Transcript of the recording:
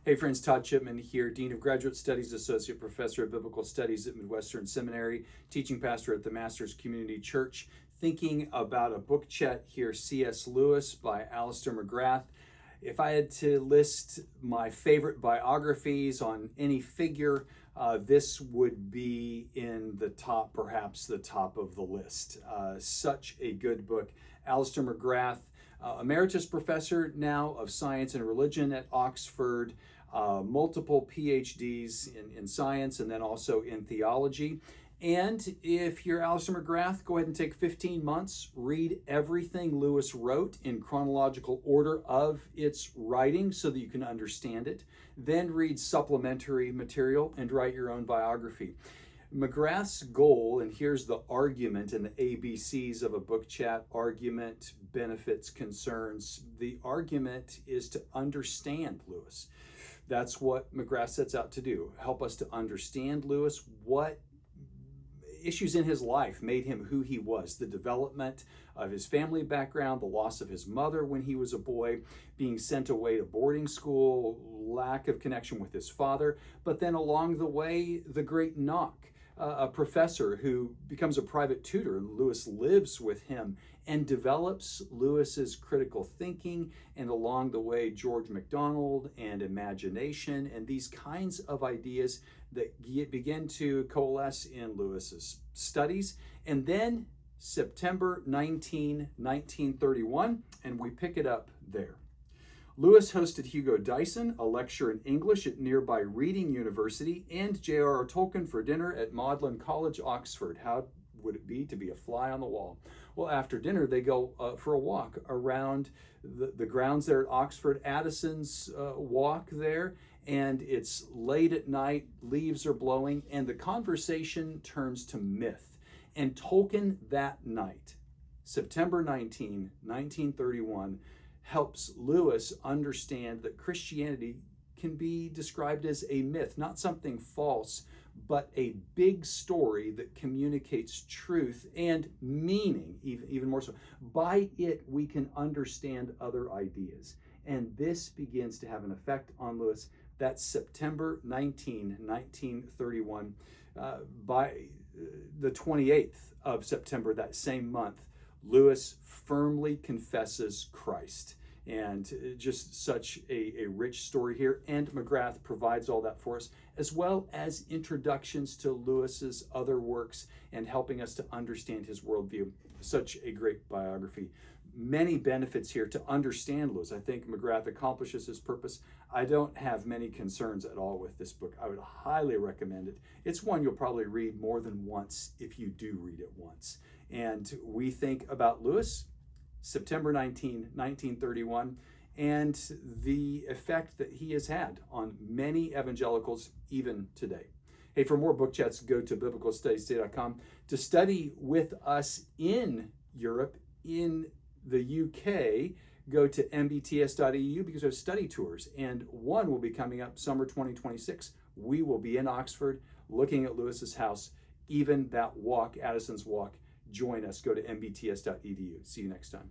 Hey friends, Todd Chipman here, Dean of Graduate Studies, Associate Professor of Biblical Studies at Midwestern Seminary, teaching pastor at the Masters Community Church, thinking about a book chat here, C.S. Lewis by Alistair McGrath. If I had to list my favorite biographies on any figure, this would be in the top, perhaps the top of the list. Such a good book. Alistair McGrath, emeritus professor now of science and religion at Oxford, multiple PhDs in science and then also in theology. And if you're Alistair McGrath, go ahead and take 15 months, read everything Lewis wrote in chronological order of its writing so that you can understand it. Then read supplementary material and write your own biography. McGrath's goal, and here's the argument and the ABCs of a book chat: argument, benefits, concerns. The argument is to understand Lewis. That's what McGrath sets out to do, help us to understand Lewis, what issues in his life made him who he was, the development of his family background, the loss of his mother when he was a boy, being sent away to boarding school, lack of connection with his father, but then along the way, the great knock. A professor who becomes a private tutor, and Lewis lives with him and develops Lewis's critical thinking, and along the way, George MacDonald and imagination, and these kinds of ideas that begin to coalesce in Lewis's studies. And then September 1931, and we pick it up there. Lewis hosted Hugo Dyson, a lecture in English at nearby Reading University, and J.R.R. Tolkien for dinner at Magdalen College, Oxford. How would it be to be a fly on the wall? Well, after dinner, they go for a walk around the grounds there at Oxford. Addison's walk there, and it's late at night, leaves are blowing, and the conversation turns to myth. And Tolkien that night, September 19, 1931, helps Lewis understand that Christianity can be described as a myth, not something false, but a big story that communicates truth and meaning, even more so. By it, we can understand other ideas. And this begins to have an effect on Lewis. That's September 19, 1931. By the 28th of September, that same month, Lewis firmly confesses Christ. And just such a rich story here. And McGrath provides all that for us, as well as introductions to Lewis's other works and helping us to understand his worldview. Such a great biography. Many benefits here to understand Lewis. I think McGrath accomplishes his purpose. I don't have many concerns at all with this book. I would highly recommend it. It's one you'll probably read more than once if you do read it once. And we think about Lewis, September 19, 1931, and the effect that he has had on many evangelicals even today. Hey, for more book chats, go to biblicalstudiestoday.com. To study with us in Europe, in the UK, go to mbts.eu because we have study tours, and one will be coming up summer 2026. We will be in Oxford looking at Lewis's house, even that walk, Addison's walk. Join us. Go to mbts.edu. See you next time.